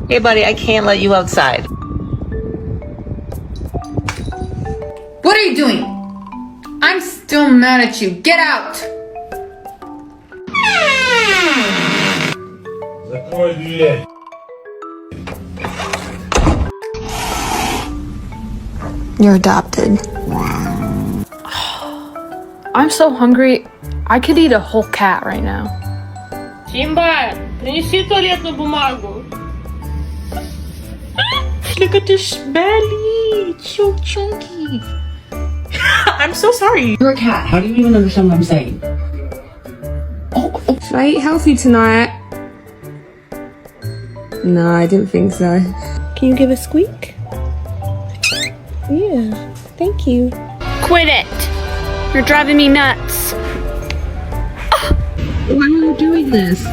Hey, buddy, I can't let you outside. What are you doing? I'm still mad at you. Get out! Закрой дверь. You're adopted. I'm so hungry. I could eat a whole cat right now. Симба, принеси туалетную бумагу. Look at this belly. It's so chunky. I'm so sorry. You're a cat. How do you even understand what I'm saying? Should I eat healthy tonight? No, I didn't think so. Can you give a squeak? Yeah, thank you. Quit it! You're driving me nuts. Why are you doing this?